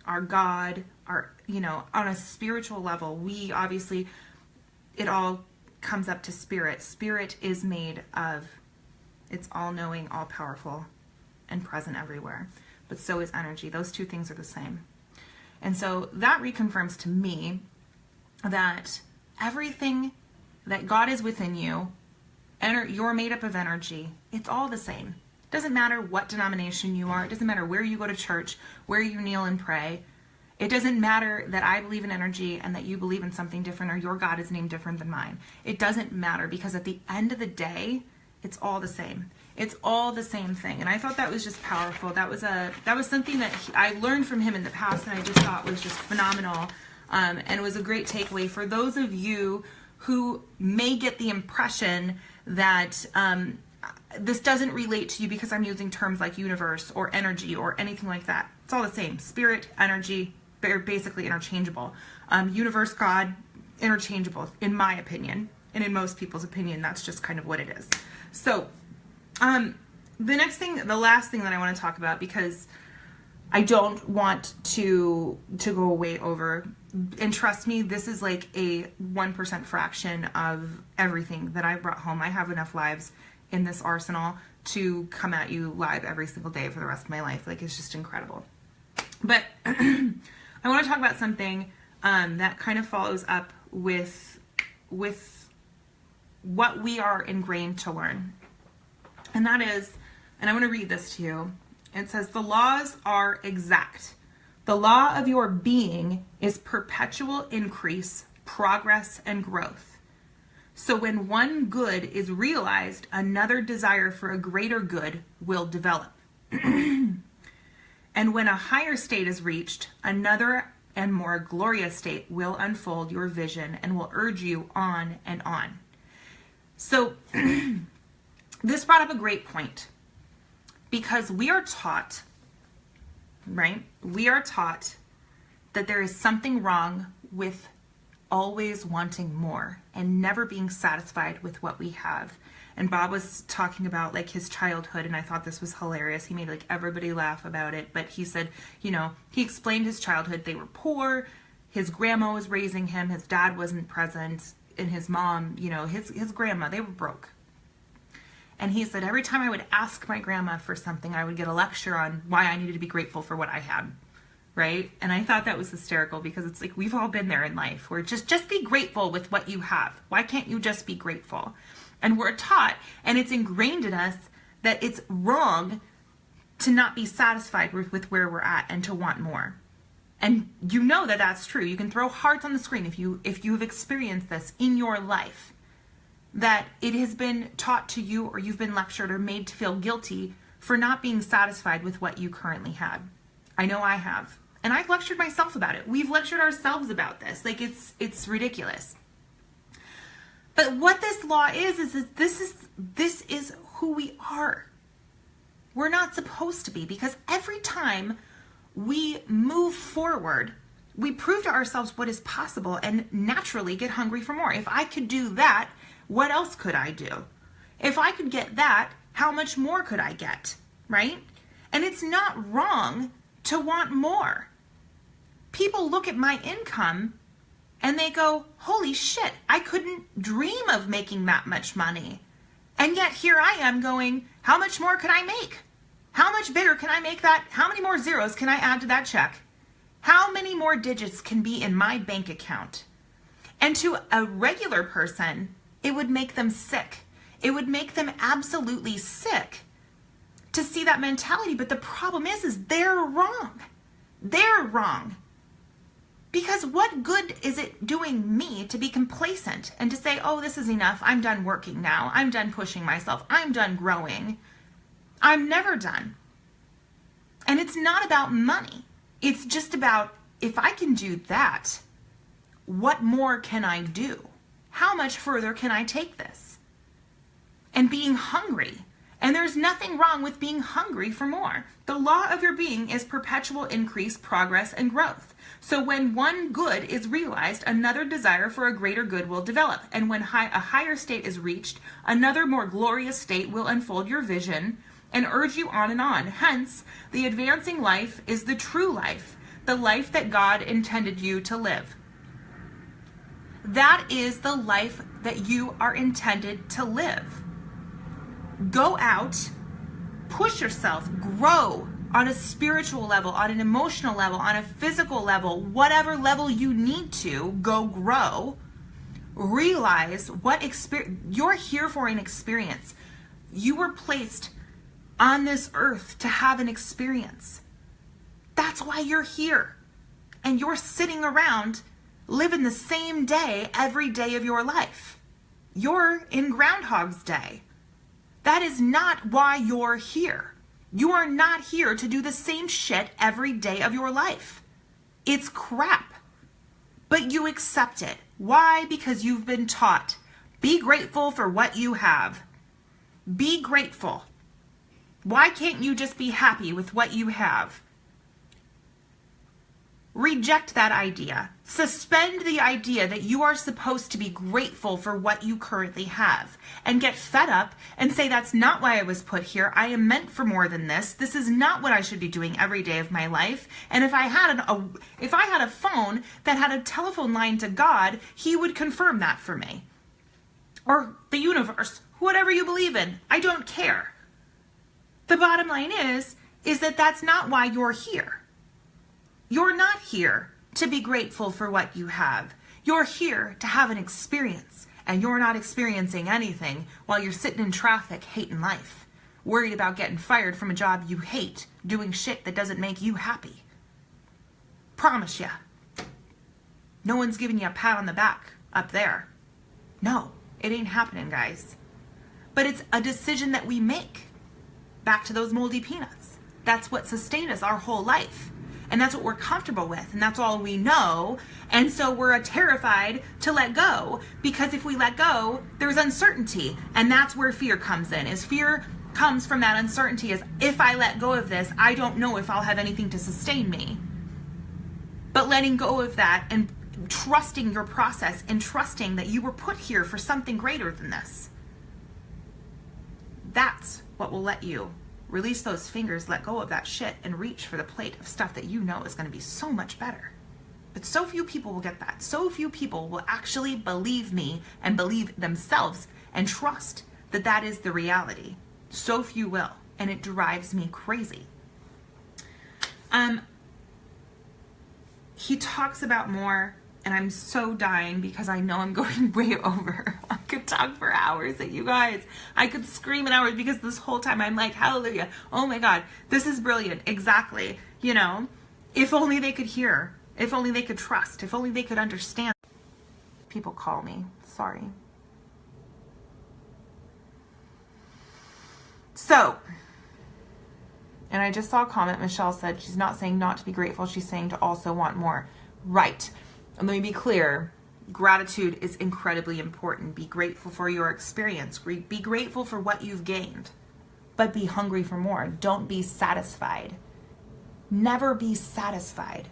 our God, on a spiritual level, we obviously, it all comes up to spirit. Spirit is made of, it's all-knowing, all-powerful, and present everywhere. But so is energy. Those two things are the same. And so that reconfirms to me that everything that God is within you, you're made up of energy. It's all the same. It doesn't matter what denomination you are. It doesn't matter where you go to church, where you kneel and pray. It doesn't matter that I believe in energy and that you believe in something different or your God is named different than mine. It doesn't matter, because at the end of the day, it's all the same. It's all the same thing. And I thought that was just powerful. That was something that I learned from him in the past, and I just thought was just phenomenal. And it was a great takeaway for those of you who may get the impression that this doesn't relate to you because I'm using terms like universe or energy or anything like that. It's all the same. Spirit, energy, they're basically interchangeable. Universe, God, interchangeable, in my opinion. And in most people's opinion, that's just kind of what it is. So, the last thing that I want to talk about, because I don't want to go way over, and trust me, this is like a 1% fraction of everything that I brought home. I have enough lives in this arsenal to come at you live every single day for the rest of my life. Like, it's just incredible. But I want to talk about something that kind of follows up with what we are ingrained to learn. And that is, and I want to read this to you. It says, the laws are exact. The law of your being is perpetual increase, progress, and growth. So when one good is realized, another desire for a greater good will develop. And when a higher state is reached, another and more glorious state will unfold your vision and will urge you on and on. So this brought up a great point, because we are taught, right? We are taught that there is something wrong with always wanting more and never being satisfied with what we have. And Bob was talking about like his childhood, and I thought this was hilarious. He made like everybody laugh about it, but he said, he explained his childhood. They were poor. His grandma was raising him. His dad wasn't present. And his mom, his grandma, they were broke. And he said, every time I would ask my grandma for something, I would get a lecture on why I needed to be grateful for what I had, right? And I thought that was hysterical, because it's like, we've all been there in life where just be grateful with what you have. Why can't you just be grateful? And we're taught, and it's ingrained in us, that it's wrong to not be satisfied with where we're at and to want more. And you know that that's true. You can throw hearts on the screen if you've experienced this in your life, that it has been taught to you, or you've been lectured or made to feel guilty for not being satisfied with what you currently had. I know I have. And I've lectured myself about it. We've lectured ourselves about this. Like, it's ridiculous. But what this law is this is who we are. We're not supposed to be, because every time we move forward. We prove to ourselves what is possible and naturally get hungry for more. If I could do that, what else could I do? If I could get that, how much more could I get, right? And it's not wrong to want more. People look at my income and they go, holy shit, I couldn't dream of making that much money. And yet here I am going, how much more could I make? How much bigger can I make that? How many more zeros can I add to that check? How many more digits can be in my bank account? And to a regular person, it would make them sick. It would make them absolutely sick to see that mentality. But the problem is they're wrong. They're wrong. Because what good is it doing me to be complacent and to say, oh, this is enough. I'm done working now. I'm done pushing myself. I'm done growing. I'm never done. And it's not about money. It's just about, if I can do that, what more can I do? How much further can I take this? And being hungry. And there's nothing wrong with being hungry for more. The law of your being is perpetual increase, progress, and growth. So when one good is realized, another desire for a greater good will develop. And when a higher state is reached, another more glorious state will unfold your vision and urge you on and on. Hence, the advancing life is the true life, the life that God intended you to live. That is the life that you are intended to live. Go out, push yourself, grow on a spiritual level, on an emotional level, on a physical level, whatever level you need to, go grow. Realize what experience you're here for. An experience. You were placed on this earth to have an experience. That's why you're here. And you're sitting around living the same day every day of your life. You're in Groundhog's Day. That is not why you're here. You are not here to do the same shit every day of your life. It's crap. But you accept it. Why? Because you've been taught. Be grateful for what you have. Be grateful. Why can't you just be happy with what you have? Reject that idea. Suspend the idea that you are supposed to be grateful for what you currently have and get fed up and say, that's not why I was put here. I am meant for more than this. This is not what I should be doing every day of my life. And if I had a phone that had a telephone line to God, he would confirm that for me. Or the universe, whatever you believe in. I don't care. The bottom line is that that's not why you're here. You're not here to be grateful for what you have. You're here to have an experience, and you're not experiencing anything while you're sitting in traffic hating life, worried about getting fired from a job you hate, doing shit that doesn't make you happy. Promise ya. No one's giving you a pat on the back up there. No, it ain't happening, guys. But it's a decision that we make. Back to those moldy peanuts. That's what sustained us our whole life. And that's what we're comfortable with. And that's all we know. And so we're terrified to let go. Because if we let go, there's uncertainty. And that's where fear comes in. Is fear comes from that uncertainty. Is if I let go of this, I don't know if I'll have anything to sustain me. But letting go of that and trusting your process and trusting that you were put here for something greater than this. That's what will let you release those fingers, let go of that shit, and reach for the plate of stuff that you know is going to be so much better. But so few people will get that. So few people will actually believe me and believe themselves and trust that that is the reality. So few will. And it drives me crazy. He talks about more, and I'm so dying because I know I'm going way over. I could talk for hours at you guys. I could scream an hour because this whole time I'm like, hallelujah. Oh my God, this is brilliant. Exactly. You know, if only they could hear, if only they could trust, if only they could understand. People call me. Sorry. So, and I just saw a comment. Michelle said she's not saying not to be grateful. She's saying to also want more. Right. And let me be clear. Gratitude is incredibly important. Be grateful for your experience. Be grateful for what you've gained. But be hungry for more. Don't be satisfied. Never be satisfied.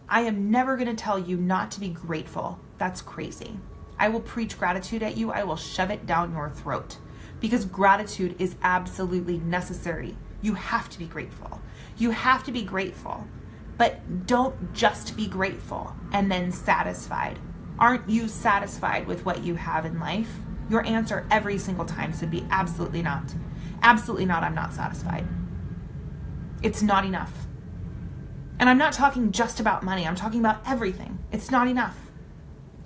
I am never going to tell you not to be grateful. That's crazy. I will preach gratitude at you. I will shove it down your throat because gratitude is absolutely necessary. You have to be grateful. You have to be grateful, but don't just be grateful and then satisfied. Aren't you satisfied with what you have in life? Your answer every single time should be absolutely not. Absolutely not. I'm not satisfied. It's not enough. And I'm not talking just about money. I'm talking about everything. It's not enough.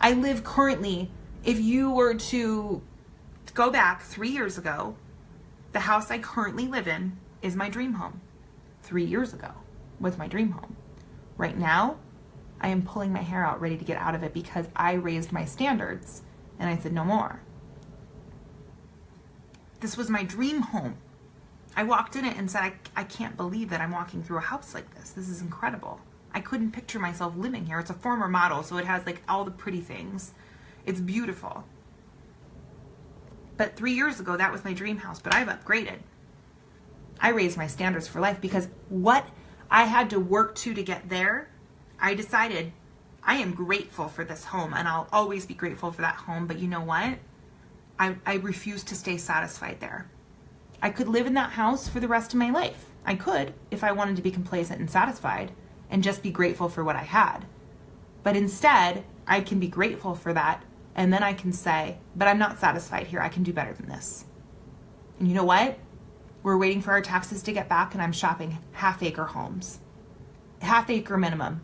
I live currently, if you were to go back 3 years ago, the house I currently live in is my dream home. 3 years ago was my dream home. Right now, I am pulling my hair out ready to get out of it because I raised my standards and I said no more. This was my dream home. I walked in it and said, I can't believe that I'm walking through a house like this. This is incredible. I couldn't picture myself living here. It's a former model, so it has like all the pretty things. It's beautiful. But 3 years ago, that was my dream house, but I've upgraded. I raised my standards for life because what I had to work to get there, I decided I am grateful for this home and I'll always be grateful for that home. But you know what? I refuse to stay satisfied there. I could live in that house for the rest of my life. I could if I wanted to be complacent and satisfied and just be grateful for what I had. But instead, I can be grateful for that and then I can say, but I'm not satisfied here. I can do better than this. And you know what? We're waiting for our taxes to get back and I'm shopping half-acre homes. Half-acre minimum.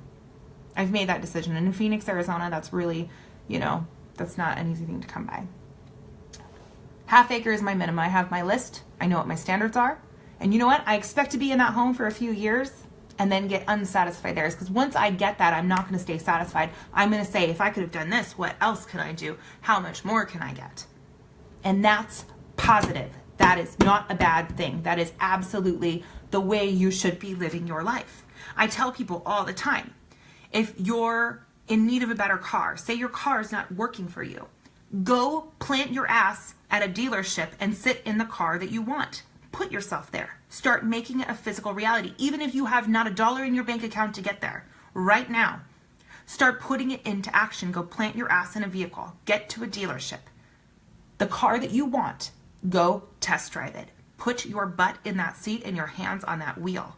I've made that decision. And in Phoenix, Arizona, that's really, that's not an easy thing to come by. Half-acre is my minimum. I have my list. I know what my standards are. And you know what? I expect to be in that home for a few years and then get unsatisfied there. Because once I get that, I'm not going to stay satisfied. I'm going to say, if I could have done this, what else could I do? How much more can I get? And that's positive. That is not a bad thing. That is absolutely the way you should be living your life. I tell people all the time, if you're in need of a better car, say your car is not working for you, go plant your ass at a dealership and sit in the car that you want. Put yourself there. Start making it a physical reality. Even if you have not $1 in your bank account to get there, right now, start putting it into action. Go plant your ass in a vehicle. Get to a dealership. The car that you want, go test drive it. Put your butt in that seat and your hands on that wheel.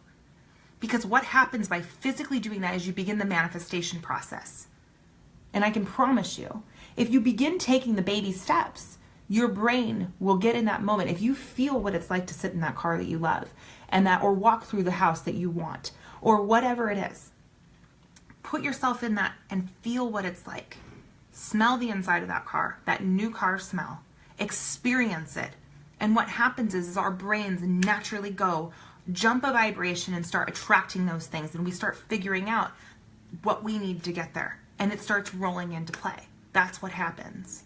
Because what happens by physically doing that is you begin the manifestation process. And I can promise you, if you begin taking the baby steps, your brain will get in that moment. If you feel what it's like to sit in that car that you love or walk through the house that you want or whatever it is, put yourself in that and feel what it's like. Smell the inside of that car, that new car smell. Experience it. And what happens is our brains naturally jump a vibration and start attracting those things. And we start figuring out what we need to get there. And it starts rolling into play. That's what happens.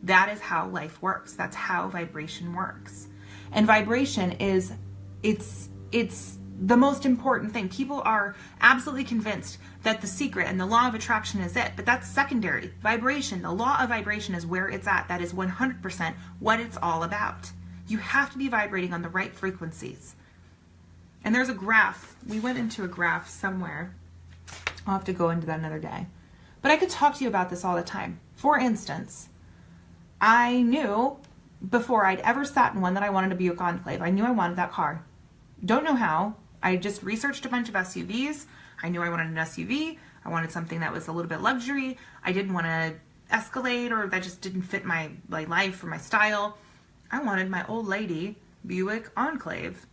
That is how life works. That's how vibration works. And vibration it's the most important thing. People are absolutely convinced that the secret and the law of attraction is it, but that's secondary. Vibration, the law of vibration is where it's at. That is 100% what it's all about. You have to be vibrating on the right frequencies. And there's a graph. We went into a graph somewhere. I'll have to go into that another day. But I could talk to you about this all the time. For instance, I knew before I'd ever sat in one that I wanted a Buick Enclave. I knew I wanted that car. Don't know how. I just researched a bunch of SUVs. I knew I wanted an SUV. I wanted something that was a little bit luxury. I didn't want to Escalade, or that just didn't fit my life or my style. I wanted my old lady Buick Enclave.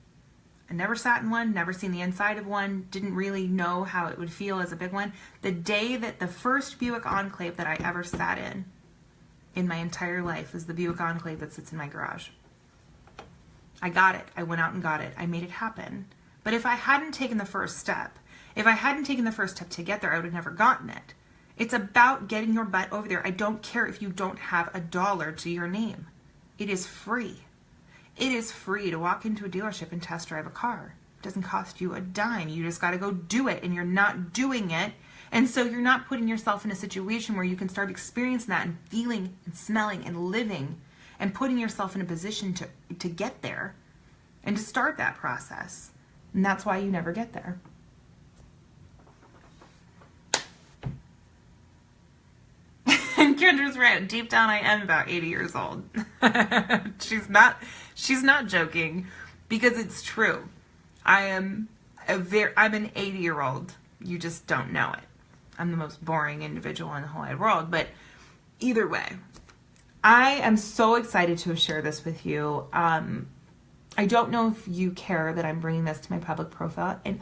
I never sat in one, never seen the inside of one, didn't really know how it would feel as a big one. The day that the first Buick Enclave that I ever sat in my entire life, is the Buick Enclave that sits in my garage. I got it. I went out and got it. I made it happen. But if I hadn't taken the first step, to get there, I would have never gotten it. It's about getting your butt over there. I don't care if you don't have $1 to your name. It is free. It is free to walk into a dealership and test drive a car. It doesn't cost you a dime. You just got to go do it, and you're not doing it. And so you're not putting yourself in a situation where you can start experiencing that and feeling and smelling and living and putting yourself in a position to get there and to start that process. And that's why you never get there. Kendra's right. Deep down, I am about 80 years old. She's not joking, because it's true. I'm an 80-year-old. You just don't know it. I'm the most boring individual in the whole wide world. But either way, I am so excited to share this with you. I don't know if you care that I'm bringing this to my public profile, and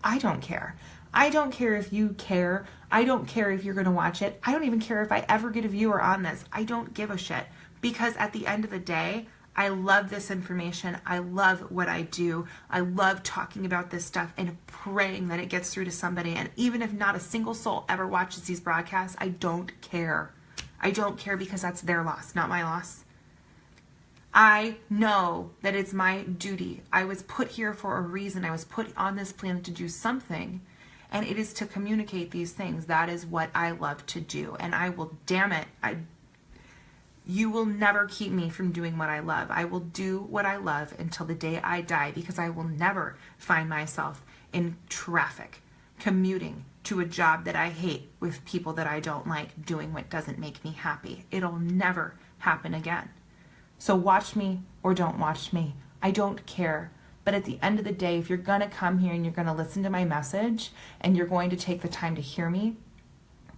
I don't care. I don't care if you care. I don't care if you're going to watch it. I don't even care if I ever get a viewer on this. I don't give a shit, because at the end of the day, I love this information. I love what I do. I love talking about this stuff and praying that it gets through to somebody. And even if not a single soul ever watches these broadcasts, I don't care. I don't care, because that's their loss, not my loss. I know that it's my duty. I was put here for a reason. I was put on this planet to do something, and it is to communicate these things. That is what I love to do. And I will, damn it, you will never keep me from doing what I love. I will do what I love until the day I die, because I will never find myself in traffic, commuting to a job that I hate with people that I don't like, doing what doesn't make me happy. It'll never happen again. So watch me or don't watch me. I don't care. But at the end of the day, if you're going to come here and you're going to listen to my message and you're going to take the time to hear me,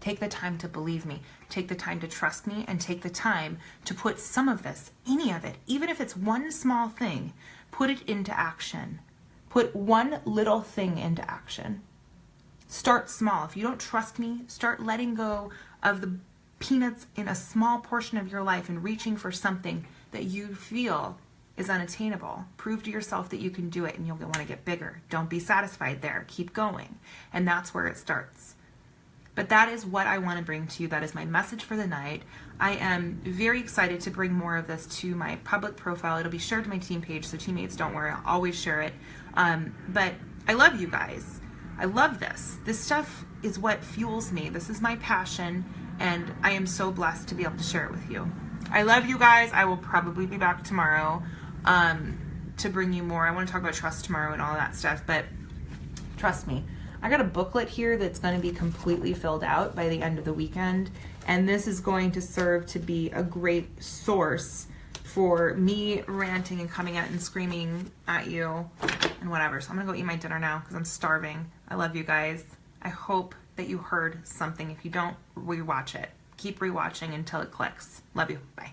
take the time to believe me, take the time to trust me, and take the time to put some of this, any of it, even if it's one small thing, put it into action. Put one little thing into action. Start small. If you don't trust me, start letting go of the peanuts in a small portion of your life and reaching for something that you feel is unattainable. Prove to yourself that you can do it, and you'll want to get bigger. Don't be satisfied there. Keep going. And that's where it starts. But that is what I want to bring to you. That is my message for the night. I am very excited to bring more of this to my public profile. It'll be shared to my team page, so teammates, don't worry. I'll always share it. But I love you guys. I love this. This stuff is what fuels me. This is my passion, and I am so blessed to be able to share it with you. I love you guys. I will probably be back tomorrow to bring you more. I want to talk about trust tomorrow and all that stuff, but trust me. I got a booklet here that's going to be completely filled out by the end of the weekend, and this is going to serve to be a great source for me ranting and coming out and screaming at you and whatever. So I'm going to go eat my dinner now because I'm starving. I love you guys. I hope that you heard something. If you don't, rewatch it. Keep rewatching until it clicks. Love you. Bye.